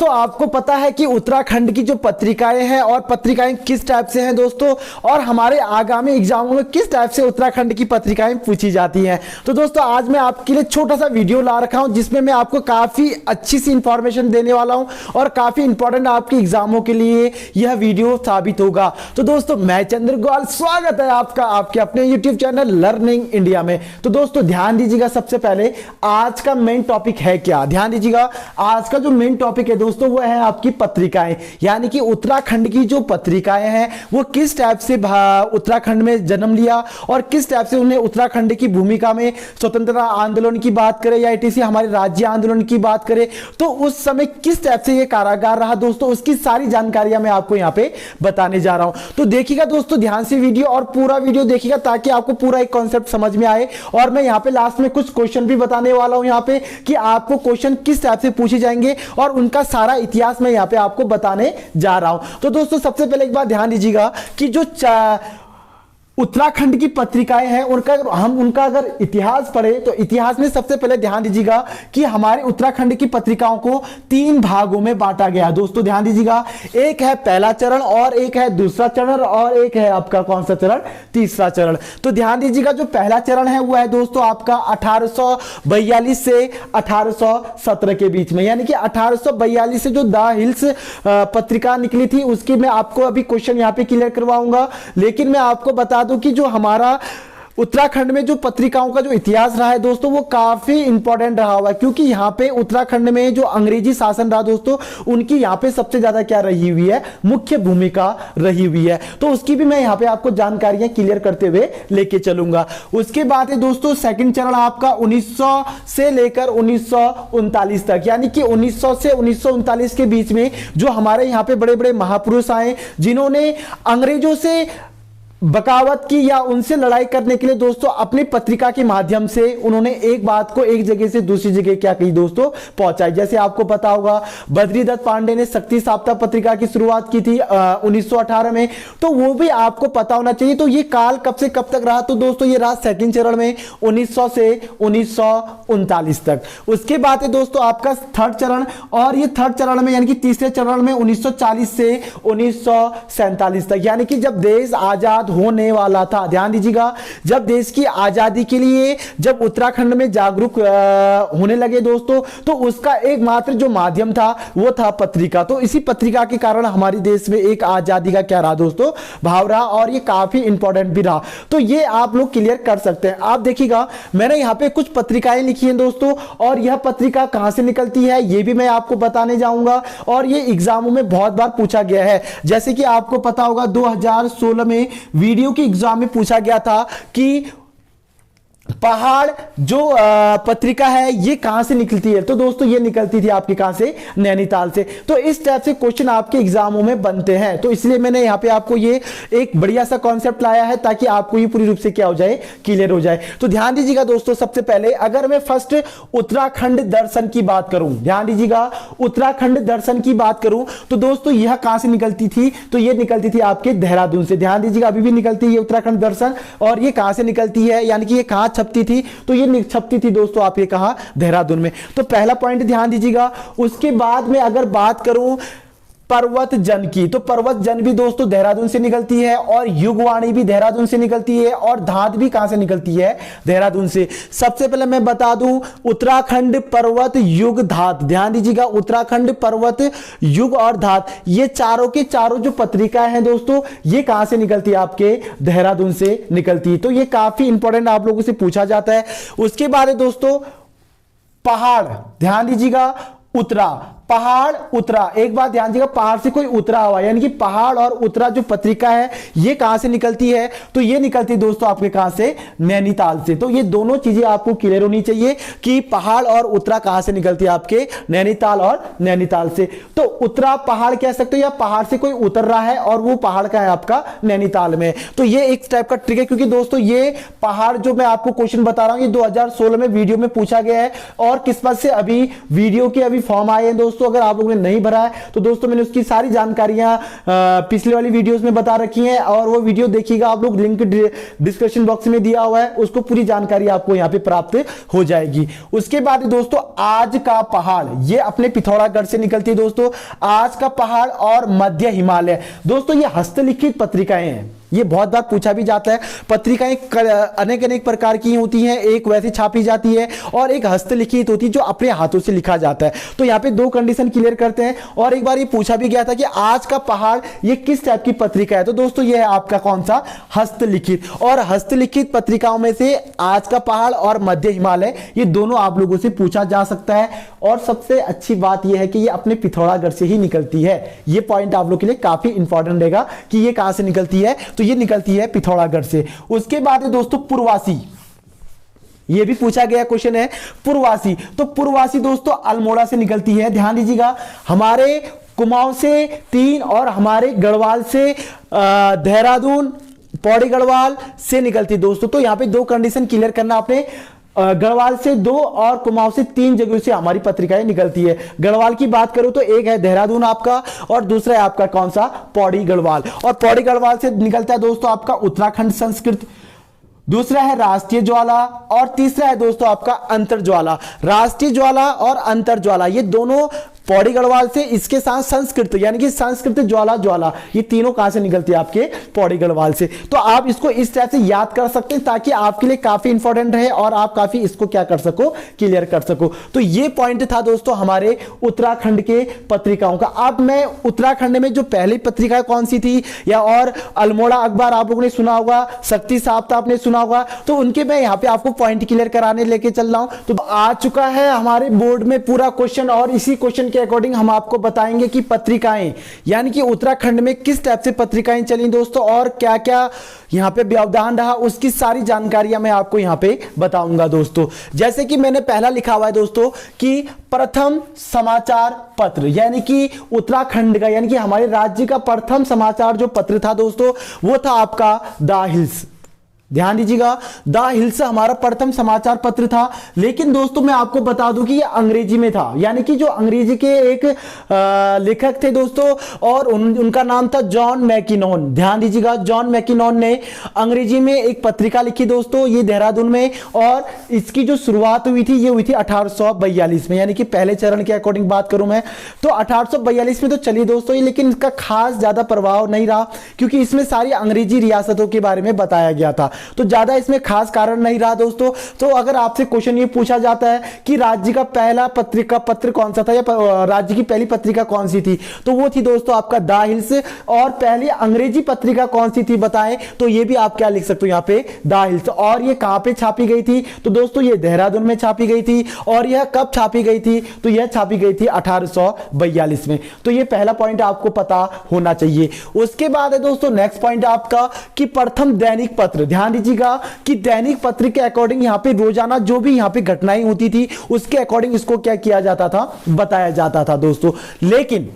दोस्तों आपको पता है कि उत्तराखंड की जो पत्रिकाएं हैं और पत्रिकाएं किस टाइप से हैं दोस्तों, और हमारे आगामी एग्जामों में किस टाइप से उत्तराखंड की पत्रिकाएं पूछी जाती हैं। तो दोस्तों आज मैं आपके लिए छोटा सा वीडियो ला रखा हूं जिसमें मैं आपको काफी अच्छी सी इंफॉर्मेशन देने वाला हूं और काफी इंपॉर्टेंट आपके एग्जामों के लिए यह वीडियो साबित होगा। तो दोस्तों मैं चंद्र ग्वाल, स्वागत है आपका आपके अपने यूट्यूब चैनल लर्निंग इंडिया में। तो दोस्तों ध्यान दीजिएगा, सबसे पहले आज का मेन टॉपिक है क्या, ध्यान दीजिएगा। आज का जो मेन टॉपिक है दोस्तों वो है आपकी पत्रिकाएं, यानी कि उत्तराखंड की जो पत्रिकाएं हैं वो किस टाइप से उत्तराखंड में जन्म लिया और किस टाइप से उन्हें उत्तराखंड की भूमिका में स्वतंत्रता आंदोलन की बात करें या इटीसी हमारे राज्य आंदोलन की बात करें तो उस समय किस टाइप से ये कारागार रहा दोस्तों, उसकी सारी जानकारियां मैं आपको यहां पे बताने जा रहा हूं। तो देखिएगा दोस्तों ध्यान से वीडियो और पूरा वीडियो देखिएगा ताकि आपको पूरा एक कॉन्सेप्ट समझ में आए। और मैं यहां पे लास्ट में कुछ क्वेश्चन भी बताने वाला हूं यहां पे कि आपको क्वेश्चन किस टाइप से पूछे जाएंगे और उनका सारा इतिहास मैं यहां पे आपको बताने जा रहा हूं। तो दोस्तों सबसे पहले एक बात ध्यान दीजिएगा कि जो उत्तराखंड की पत्रिकाएं हैं उनका अगर इतिहास पढ़े तो इतिहास में सबसे पहले ध्यान दीजिएगा कि हमारे उत्तराखंड की पत्रिकाओं को 3 भागों में बांटा गया। दोस्तों ध्यान दीजिएगा, एक है पहला चरण और एक है दूसरा चरण और एक है आपका कौन सा चरण, तीसरा चरण। तो ध्यान दीजिएगा जो पहला चरण है वो है दोस्तों आपका 1842 से 1817 के बीच में, यानी कि 1842 से जो द हिल्स पत्रिका निकली थी उसकी मैं आपको अभी क्वेश्चन यहां पे क्लियर करवाऊंगा। लेकिन मैं आपको बता दूं कि जो हमारा उत्तराखंड में जो पत्रिकाओं का जो इतिहास रहा है दोस्तों वो काफी इंपॉर्टेंट रहा हुआ है, क्योंकि यहां पे उत्तराखंड में जो अंग्रेजी शासन रहा दोस्तों उनकी यहां पे सबसे ज्यादा क्या रही हुई है, मुख्य भूमिका रही हुई है। तो उसकी भी मैं यहां पे आपको जानकारियां क्लियर करते हुए लेके चलूंगा। उसके बाद है दोस्तों सेकंड चरण आपका 1900 से लेकर 1939 तक, यानी कि 1900 से 1939 के बीच में जो हमारे यहां पे बड़े बड़े महापुरुष आए जिन्होंने अंग्रेजों से बगावत की या उनसे लड़ाई करने के लिए दोस्तों अपनी पत्रिका के माध्यम से उन्होंने एक बात को एक जगह से दूसरी जगह क्या कही दोस्तों, पहुंचाई। जैसे आपको पता होगा बद्रीदत्त पांडे ने शक्ति साप्ताह पत्रिका की शुरुआत की थी 1918 में, तो वो भी आपको पता होना चाहिए। तो ये काल कब से कब तक रहा, तो दोस्तों ये रहा सेकंड चरण में 1900 से 1939 तक। उसके बाद है दोस्तों आपका थर्ड चरण, और ये थर्ड चरण में यानी कि तीसरे चरण में 1940 से 1947 तक, यानी कि जब देश आजाद होने वाला था। ध्यान दीजिएगा, जब देश की आजादी के लिए जब उत्तराखंड में जागरूक होने लगे दोस्तों तो उसका एकमात्र जो माध्यम था वो था पत्रिका। तो इसी पत्रिका के कारण हमारे देश में एक आजादी का क्या रहा दोस्तों, भाव रहा, और ये काफी इंपॉर्टेंट भी रहा। तो ये आप लोग क्लियर कर सकते हैं। आप देखिएगा मैंने यहां पे कुछ पत्रिकाएं लिखी हैं दोस्तों, और यह पत्रिका कहां से निकलती है ये भी मैं आपको बताने जाऊंगा, और ये एग्जामों में बहुत बार पूछा गया है। जैसे कि आपको पता होगा 2016 में वीडियो की एग्जाम में पूछा गया था कि पहाड़ जो पत्रिका है ये कहां से निकलती है, तो दोस्तों ये निकलती थी आपके कहां से, नैनीताल से। तो इस टाइप से क्वेश्चन आपके एग्जामों में बनते हैं, तो इसलिए मैंने यहां पे आपको ये एक बढ़िया सा कॉन्सेप्ट लाया है ताकि आपको ये पूरी रूप से क्या हो जाए, क्लियर हो जाए। तो ध्यान दीजिएगा दोस्तों, सबसे पहले अगर मैं फर्स्ट उत्तराखंड दर्शन की बात करूं, ध्यान दीजिएगा उत्तराखंड दर्शन की बात करूं तो दोस्तों यह कहां से निकलती थी, तो ये निकलती थी आपके देहरादून से। ध्यान दीजिएगा अभी भी निकलती है उत्तराखंड दर्शन, और ये कहां से निकलती है, यानी कि ये कहां छपती थी, तो ये छपती थी दोस्तों आप ये कहा, देहरादून में। तो पहला पॉइंट ध्यान दीजिएगा। उसके बाद में अगर बात करूं पर्वत जन की, तो पर्वत जन भी दोस्तों देहरादून से निकलती है, और युगवाणी भी देहरादून से निकलती है, और धात भी कहां से निकलती है, देहरादून से। सबसे पहले मैं बता दूं उत्तराखंड पर्वत युग धात, ध्यान दीजिएगा उत्तराखंड पर्वत युग और धात, ये चारों के चारों जो पत्रिकाएं हैं दोस्तों ये कहां से निकलती है, आपके देहरादून से निकलती है। तो ये काफी इंपॉर्टेंट आप लोगों से पूछा जाता है। उसके बाद है दोस्तों पहाड़, ध्यान दीजिएगा उतरा, पहाड़ उतरा, एक बात ध्यान दीजिएगा पहाड़ से कोई उतरा हुआ, यानी कि पहाड़ और उतरा जो पत्रिका है ये कहां से निकलती है, तो ये निकलती है दोस्तों आपके कहां से, नैनीताल से। तो ये दोनों चीजें आपको क्लियर होनी चाहिए कि पहाड़ और उतरा कहां से निकलती है, आपके नैनीताल और नैनीताल से। तो उतरा पहाड़ कह सकते हो, या पहाड़ से कोई उतर रहा है और वो पहाड़ का है आपका नैनीताल में। तो ये एक टाइप का ट्रिक है, क्योंकि दोस्तों ये पहाड़ जो मैं आपको क्वेश्चन बता रहा हूं ये 2016 में वीडियो में पूछा गया है, और किस्मत से अभी वीडियो के अभी फॉर्म आए हैं दोस्तों, दोस्तों अगर आप लोगों ने नहीं भरा है तो दोस्तों मैंने उसकी सारी जानकारियां पिछले वाली वीडियोस में बता रखी हैं, और वो वीडियो देखिएगा आप लोग, लिंक डिस्क्रिप्शन बॉक्स में दिया हुआ है, उसको पूरी जानकारी आपको यहां पे प्राप्त हो जाएगी। उसके बाद दोस्तों आज का पहाड़, ये अपने पिथौरागढ़ से निकलती है दोस्तों। आज का पहाड़ और मध्य हिमालय, दोस्तों ये हस्तलिखित पत्रिकाएं हैं, ये बहुत बार पूछा भी जाता है। पत्रिकाएं अनेक अनेक प्रकार की होती हैं, एक वैसे छापी जाती है और एक हस्तलिखित होती है जो अपने हाथों से लिखा जाता है। तो यहाँ पे दो कंडीशन क्लियर करते हैं। और एक बार ये पूछा भी गया था कि आज का पहाड़ ये किस टाइप की पत्रिका है, तो दोस्तों ये है आपका कौन सा, हस्तलिखित। और हस्तलिखित पत्रिकाओं में से आज का पहाड़ और मध्य हिमालय, ये दोनों आप लोगों से पूछा जा सकता है। और सबसे अच्छी बात यह है कि ये अपने पिथौरागढ़ से ही निकलती है। ये पॉइंट आप लोग के लिए काफी इंपॉर्टेंट रहेगा कि ये कहां से निकलती है, तो ये निकलती है पिथौरागढ़ से। उसके बाद है दोस्तों पूर्वासी, ये भी पूछा गया क्वेश्चन है पूर्वासी। तो पूर्वासी दोस्तों अल्मोड़ा से निकलती है, ध्यान दीजिएगा। हमारे कुमाऊं से 3 और हमारे गढ़वाल से देहरादून, पौड़ी गढ़वाल से निकलती है दोस्तों। तो यहां पे दो कंडीशन क्लियर करना आपने, गढ़वाल से 2 और कुमाऊं से 3 जगहों से हमारी पत्रिकाएं निकलती है। गढ़वाल की बात करूं तो एक है देहरादून आपका, और दूसरा है आपका कौन सा, पौड़ी गढ़वाल। और पौड़ी गढ़वाल से निकलता है दोस्तों आपका उत्तराखंड संस्कृत, दूसरा है राष्ट्रीय ज्वाला, और तीसरा है दोस्तों आपका अंतर ज्वाला। राष्ट्रीय ज्वाला और अंतर ज्वाला ये दोनों पौड़ी गढ़वाल से, इसके साथ संस्कृत यानी कि संस्कृत ज्वाला, ये तीनों कहां से निकलती है, आपके पौड़ी गढ़वाल से। तो आप इसको इस तरह से याद कर सकते हैं ताकि आपके लिए काफी इंपॉर्टेंट रहे और आप काफी इसको क्या कर सको, क्लियर कर सको। तो ये पॉइंट था दोस्तों हमारे उत्तराखंड के पत्रिकाओं का। अब मैं उत्तराखंड में जो पहली पत्रिका कौन सी थी, या और अल्मोड़ा अखबार आप लोगों ने सुना होगा, शक्ति साप्ताह आपने सुना होगा, तो उनके मैं यहां पे आपको पॉइंट क्लियर कराने लेके चल रहा हूं। तो आ चुका है हमारे बोर्ड में पूरा क्वेश्चन, और इसी क्वेश्चन के अकॉर्डिंग हम आपको बताएंगे कि पत्रिकाएं यानी कि उत्तराखंड में किस टाइप से पत्रिकाएं चली दोस्तों, और क्या क्या यहां पे व्यवधान रहा, उसकी सारी जानकारियां मैं आपको यहां पे बताऊंगा दोस्तों। जैसे कि मैंने पहला लिखा हुआ है दोस्तों कि प्रथम समाचार पत्र, यानी कि उत्तराखंड का यानी कि हमारे राज्य का प्रथम समाचार जो पत्र था दोस्तों, वो था आपका द हिल्स। ध्यान दीजिएगा, द हिल्स हमारा प्रथम समाचार पत्र था। लेकिन दोस्तों मैं आपको बता दूं कि ये अंग्रेजी में था, यानी कि जो अंग्रेजी के एक लेखक थे दोस्तों, और उनका नाम था जॉन मैकिनॉन। ध्यान दीजिएगा, जॉन मैकिनॉन ने अंग्रेजी में एक पत्रिका लिखी दोस्तों, ये देहरादून में, और इसकी जो शुरुआत हुई थी ये हुई थी 1842 में, यानी कि पहले चरण के अकॉर्डिंग बात करूं मैं तो 1842 में तो चली दोस्तों, लेकिन इसका खास ज्यादा प्रभाव नहीं रहा, क्योंकि इसमें सारी अंग्रेजी रियासतों के बारे में बताया गया था, तो ज्यादा इसमें खास कारण नहीं रहा दोस्तों। तो अगर आपसे क्वेश्चन ये पूछा जाता है कि राज्य का पहला पत्र कौन सा था, या राज्य की पहली पत्रिका कौन सी थी, तो वो थी दोस्तों आपका द हिल्स। और पहली अंग्रेजी पत्रिका कौन सी थी बताएं, तो ये भी आप क्या लिख सकते हो यहाँ पे, द हिल्स। और ये कहां पे छापी गई थी, तो दोस्तों ये देहरादून में छापी गई थी। और यह कब छापी गई थी, तो यह छापी गई थी 1842 में। तो ये पहला पॉइंट आपको पता होना चाहिए। उसके बाद है दोस्तों नेक्स्ट पॉइंट आपका कि प्रथम दैनिक पत्र। ध्यान दीजिएगा कि दैनिक पत्र के अकॉर्डिंग यहां पे रोजाना जो भी यहां पे घटनाएं होती थी उसके अकॉर्डिंग इसको क्या किया जाता था, बताया जाता था दोस्तों। लेकिन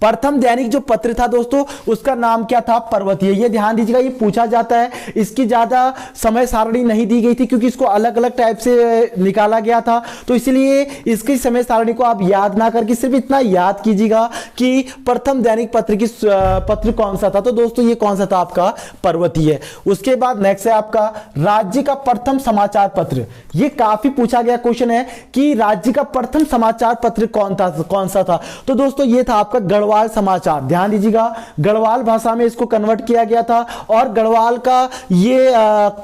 प्रथम दैनिक जो पत्र था दोस्तों उसका नाम क्या था, पर्वतीय। ये ध्यान दीजिएगा, ये पूछा जाता है। इसकी ज्यादा समय सारणी नहीं दी गई थी क्योंकि इसको अलग अलग टाइप से निकाला गया था, तो इसलिए इसकी समय सारणी को आप याद ना करके सिर्फ इतना याद कीजिएगा कि प्रथम दैनिक पत्र कौन सा था, तो दोस्तों ये कौन सा था आपका, पर्वतीय। उसके बाद नेक्स्ट है आपका राज्य का प्रथम समाचार पत्र। ये काफी पूछा गया क्वेश्चन है कि राज्य का प्रथम समाचार पत्र कौन सा था, तो दोस्तों ये था आपका गढ़वाल समाचार। ध्यान दीजिएगा, गढ़वाल भाषा में इसको कन्वर्ट किया गया था, और गढ़वाल का ये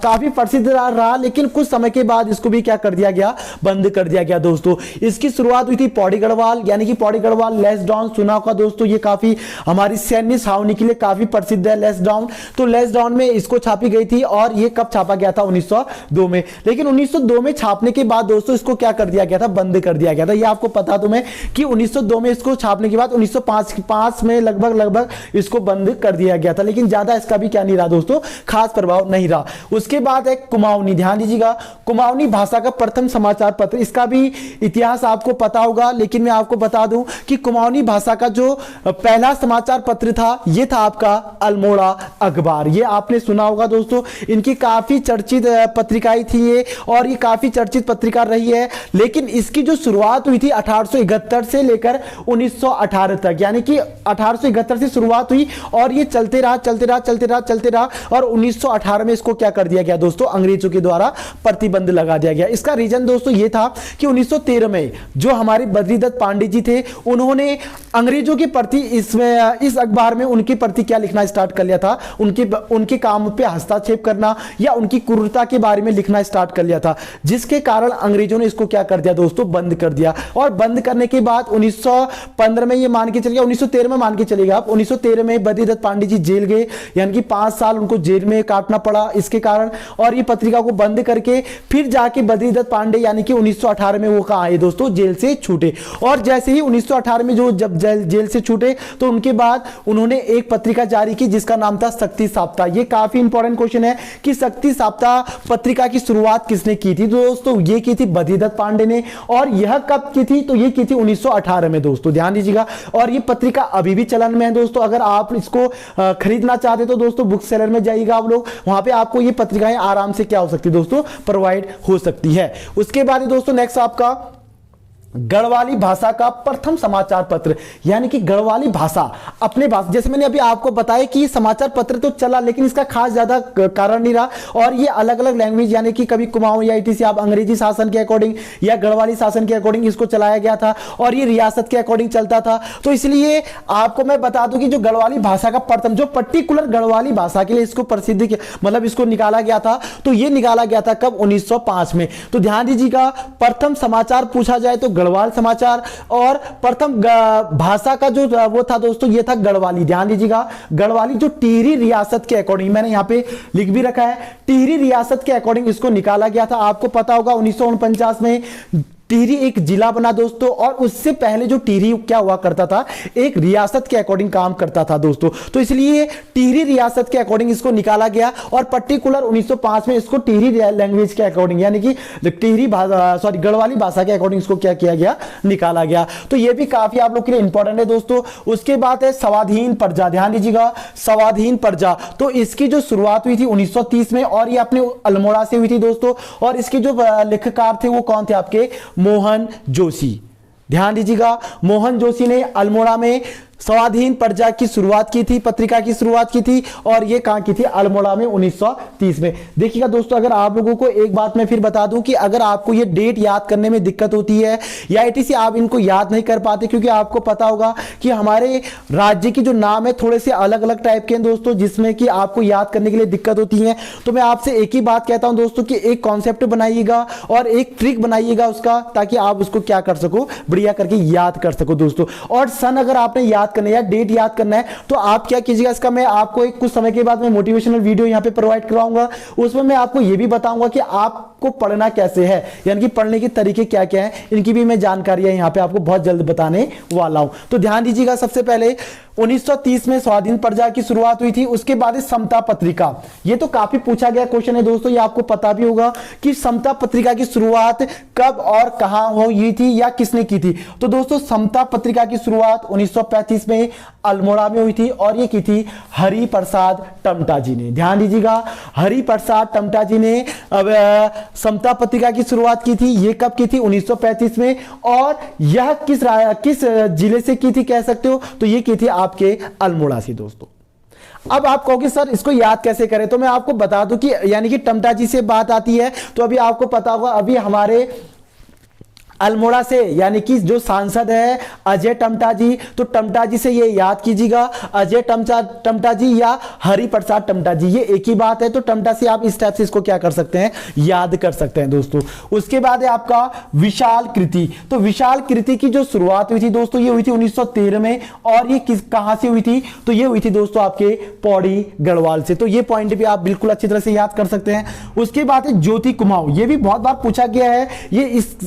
काफी प्रसिद्ध रहा, लेकिन कुछ समय के बाद इसको भी क्या कर दिया गया, बंद कर दिया गया दोस्तों। इसकी शुरुआत हुई थी पौड़ी गढ़वाल, यानी कि पौड़ी गढ़वाल लेसडाउन सुना होगा दोस्तों, ये काफी हमारी सैन्य छावनी के लिए काफी प्रसिद्ध है लेसडाउन। तो लेसडाउन में इसको छापी गई थी, और ये कब छापा गया था, 1902 में। लेकिन 1902 में छापने के बाद दोस्तों इसको क्या कर दिया गया था, बंद कर दिया गया था। ये आपको पता तुम्हें कि 1902 में इसको छापने के बाद 1905 1905 में लगभग इसको बंद कर दिया गया था, लेकिन ज्यादा इसका भी क्या नहीं रहा दोस्तों, खास प्रभाव नहीं रहा। उसके बाद है कुमाऊनी, ध्यान दीजिएगा, कुमाऊनी भाषा का प्रथम समाचार पत्र, इसका भी इतिहास आपको पता होगा, लेकिन मैं आपको बता दूं कि कुमाऊनी भाषा का जो पहला समाचार पत्र था ये था आपका अल्मोड़ा अखबार। ये आपने सुना होगा दोस्तों, इनकी काफी चर्चित पत्रिकाएं थी ये, और ये काफी चर्चित पत्रिका रही है। लेकिन इसकी जो शुरुआत हुई थी 1871 से लेकर 1918 तक, यानी कि 1871 से शुरुआत हुई और ये चलते रहा और 1918 में इसको क्या कर दिया गया दोस्तों, अंग्रेजों के द्वारा प्रतिबंध लगा दिया गया। इसका रीजन दोस्तों ये था कि 1913 में जो हमारे बद्रीदत्त पांडे जी थे, उन्होंने अंग्रेजों के प्रति इस अखबार में उनके प्रति क्या लिखना स्टार्ट कर लिया था, उनके काम पे हस्तक्षेप करना या उनकी क्रूरता के बारे में लिखना स्टार्ट कर लिया था, जिसके कारण अंग्रेजों ने इसको क्या कर दिया दोस्तों, बंद कर दिया। और बंद करने के बाद 1915 में ये मान के चलिए, 1913 में मान के चलिएगा आप, 1913 में बद्रीदत्त पांडे जी जेल गए, यानी कि 5 साल उनको जेल में काटना पड़ा इसके कारण, और ये पत्रिका को बंद करके फिर जाके बद्रीदत्त पांडे यानी कि 1918 में वो कहां आए दोस्तों, जेल से छूटे। और जैसे ही 1918 में जो जब जेल से छूटे तो उनके बाद उन्होंने एक पत्रिका जारी की जिसका नाम था शक्ति साप्ताह। ये काफी इंपॉर्टेंट क्वेश्चन है कि शक्ति साप्ताह पत्रिका की शुरुआत किसने की थी दोस्तों, ये की थी बद्रीदत्त पांडे ने। और यह कब की थी, तो ये की थी 1918 में दोस्तों, ध्यान दीजिएगा। और ये पत्रिका अभी भी चलन में है दोस्तों, अगर आप इसको खरीदना चाहते तो दोस्तों बुक सेलर में जाइएगा आप लोग, वहां पे आपको ये पत्रिकाएं आराम से क्या हो सकती है दोस्तों, प्रोवाइड हो सकती है। उसके बाद दोस्तों नेक्स्ट आपका गढ़वाली भाषा का प्रथम समाचार पत्र, यानी कि गढ़वाली भाषा अपने भाषा, जैसे मैंने अभी आपको बताया कि समाचार पत्र तो चला लेकिन इसका खास ज्यादा कारण नहीं रहा, और ये अलग अलग लैंग्वेज यानी कि कभी कुमाऊं या इटीसी आप अंग्रेजी शासन के अकॉर्डिंग या गढ़वाली शासन के अकॉर्डिंग इसको चलाया गया था, और ये रियासत के अकॉर्डिंग चलता था। तो इसलिए आपको मैं बता दूं कि जो गढ़वाली भाषा का प्रथम, जो पर्टिकुलर गढ़वाली भाषा के लिए इसको प्रसिद्ध मतलब इसको निकाला गया था, तो ये निकाला गया था कब, 1905 में। तो ध्यान दीजिएगा, प्रथम समाचार पूछा जाए तो गढ़वाल समाचार, और प्रथम भाषा का जो वो था दोस्तों, ये था गढ़वाली। ध्यान दीजिएगा, गढ़वाली जो टिहरी रियासत के अकॉर्डिंग, मैंने यहां पे लिख भी रखा है, टिहरी रियासत के अकॉर्डिंग इसको निकाला गया था। आपको पता होगा 1949 में टिहरी एक जिला बना दोस्तों, और उससे पहले जो टिहरी क्या हुआ करता था, एक रियासत के अकॉर्डिंग काम करता था दोस्तों। तो इसलिए टिहरी रियासत के अकॉर्डिंग इसको निकाला गया, और पर्टिकुलर 1905 में इसको टिहरी लैंग्वेज के अकॉर्डिंग यानी कि टिहरी गढ़वाली भाषा के अकॉर्डिंग इसको क्या किया गया, निकाला गया। तो ये भी काफी आप लोग के लिए इंपॉर्टेंट है दोस्तों। उसके बाद है स्वाधीन प्रजा, ध्यान दीजिएगा, स्वाधीन प्रजा, तो इसकी जो शुरुआत हुई थी 1930 में, और ये अपने अल्मोड़ा से हुई थी दोस्तों। और इसके जो लेखकार थे वो कौन थे, आपके मोहन जोशी। ध्यान दीजिएगा, मोहन जोशी ने अल्मोड़ा में स्वाधीन प्रजा की शुरुआत की थी, पत्रिका की शुरुआत की थी, और ये कहां की थी, अल्मोड़ा में 1930 में। देखिएगा दोस्तों, अगर आप लोगों को एक बात मैं फिर बता दूं कि अगर आपको ये डेट याद करने में दिक्कत होती है या इटीसी आप इनको याद नहीं कर पाते, क्योंकि आपको पता होगा कि हमारे राज्य की जो नाम है थोड़े से अलग अलग टाइप के हैं दोस्तों, जिसमें कि आपको याद करने के लिए दिक्कत होती है। तो मैं आपसे एक ही बात कहता हूं दोस्तों कि एक कॉन्सेप्ट बनाइएगा और एक ट्रिक बनाइएगा उसका, ताकि आप उसको क्या कर सको, बढ़िया करके याद कर सको दोस्तों। और सन अगर आपने याद करना है, डेट याद करना है, तो आप क्या कीजिएगा, इसका मैं आपको एक कुछ समय के बाद मैं मोटिवेशनल वीडियो यहां पे प्रोवाइड कराऊंगा। उसमें मैं आपको यह भी बताऊंगा कि आपको पढ़ना कैसे है, यानी कि पढ़ने के तरीके क्या क्या है, इनकी भी मैं जानकारी यहां पे आपको बहुत जल्द बताने वाला हूं। तो ध्यान दीजिएगा, सबसे पहले 1930 में स्वाधीन प्रजा की शुरुआत हुई थी। उसके बाद समता पत्रिका, ये तो काफी पूछा गया क्वेश्चन है दोस्तों, ये आपको पता भी होगा कि समता पत्रिका की शुरुआत कब और कहां हुई थी या किसने की थी। तो दोस्तों समता पत्रिका की शुरुआत 1935 में अल्मोड़ा में हुई थी, और ये की थी हरि प्रसाद टमटा जी ने। ध्यान दीजिएगा, हरि प्रसाद टमटा जी ने समता पत्रिका की शुरुआत की थी। ये कब की थी, 1935 में, और यह किस जिले से की थी कह सकते हो, तो ये की थी आपके अल्मोड़ा से दोस्तों। अब आप कहोगे सर इसको याद कैसे करें, तो मैं आपको बता दूं कि यानी कि टमटा जी से बात आती है, तो अभी आपको पता होगा अभी हमारे अल्मोड़ा से यानी कि जो सांसद है अजय टमटा जी, तो टमटा जी से ये याद कीजिएगा, अजय टमटा जी या हरि प्रसाद टमटा जी, ये एक ही बात है। तो टमटा से आप इस टाइप से इसको क्या कर सकते हैं, याद कर सकते हैं दोस्तों। उसके बाद है आपका विशाल कृति, तो विशाल कृति की जो शुरुआत हुई थी दोस्तों, ये हुई थी 1913 में, और ये कहां से हुई थी, तो ये हुई थी दोस्तों आपके पौड़ी गढ़वाल से। तो ये पॉइंट भी आप बिल्कुल अच्छी तरह से याद कर सकते हैं। उसके बाद है ज्योति कुमाऊं, ये भी बहुत बार पूछा गया है, ये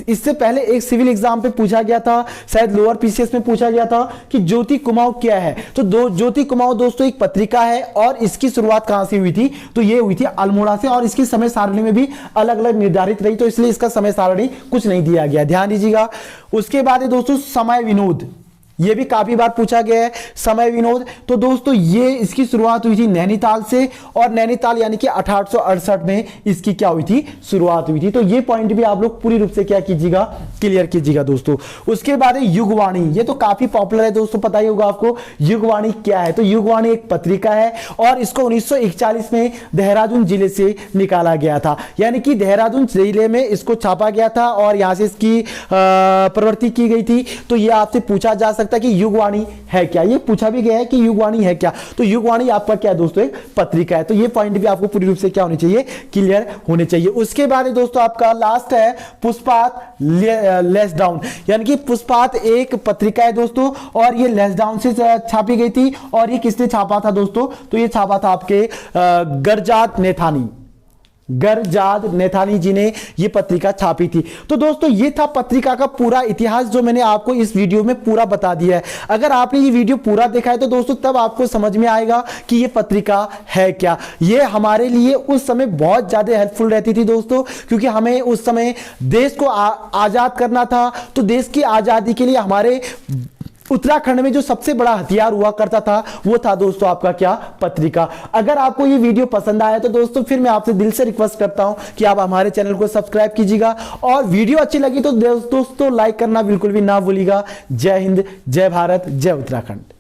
इससे पहले एक सिविल एग्जाम पे पूछा गया था, शायद लोअर पीसीएस में पूछा गया था कि ज्योति कुमाऊं क्या है। तो ज्योति कुमाऊं दोस्तों एक पत्रिका है और इसकी शुरुआत कहां से हुई थी, तो ये हुई थी अल्मोड़ा से, और इसकी समय सारणी में भी अलग अलग निर्धारित रही, तो इसलिए इसका समय सारणी कुछ नहीं दिया गया, ध्यान दीजिएगा। उसके बाद है दोस्तों समय विनोद, ये भी काफी बार पूछा गया है समय विनोद। तो दोस्तों ये इसकी शुरुआत हुई थी नैनीताल से, और नैनीताल यानी कि 1868 में इसकी क्या हुई थी, शुरुआत हुई थी। तो ये पॉइंट भी आप लोग पूरी रूप से क्या कीजिएगा, क्लियर कीजिएगा दोस्तों। उसके बाद है युगवाणी, ये तो काफी पॉपुलर है दोस्तों, पता ही होगा आपको युगवाणी क्या है। तो युगवाणी एक पत्रिका है और इसको 1941 में देहरादून जिले से निकाला गया था, यानी कि देहरादून जिले में इसको छापा गया था और यहां से इसकी प्रवृत्ति की गई थी। तो ये आपसे पूछा जा सकता कि युगवाणी है क्या, ये पूछा भी गया है कि युगवाणी है क्या। तो युगवाणी आपका क्या दोस्तों, एक पत्रिका है। तो ये पॉइंट भी आपको पूरी रूप से क्या होनी चाहिए, क्लियर होने चाहिए। उसके बाद दोस्तों आपका लास्ट है पुष्पात लेसडाउन, यानी कि पुष्पात एक पत्रिका है दोस्तों और ये लेसडाउन से छापी गई थी। और ये किसने छापा था दोस्तों, तो ये छापा था आपके गरजात नेथानी, गरजाद नेथानी जी ने ये पत्रिका छापी थी। तो दोस्तों ये था पत्रिका का पूरा इतिहास जो मैंने आपको इस वीडियो में पूरा बता दिया है। अगर आपने ये वीडियो पूरा देखा है तो दोस्तों तब आपको समझ में आएगा कि ये पत्रिका है क्या। ये हमारे लिए उस समय बहुत ज्यादा हेल्पफुल रहती थी दोस्तों, क्योंकि हमें उस समय देश को आजाद करना था। तो देश की आजादी के लिए हमारे उत्तराखंड में जो सबसे बड़ा हथियार हुआ करता था वो था दोस्तों आपका क्या, पत्रिका। अगर आपको ये वीडियो पसंद आया तो दोस्तों फिर मैं आपसे दिल से रिक्वेस्ट करता हूं कि आप हमारे चैनल को सब्सक्राइब कीजिएगा, और वीडियो अच्छी लगी तो दोस्तों लाइक करना बिल्कुल भी ना भूलिएगा। जय हिंद, जय भारत, जय उत्तराखंड।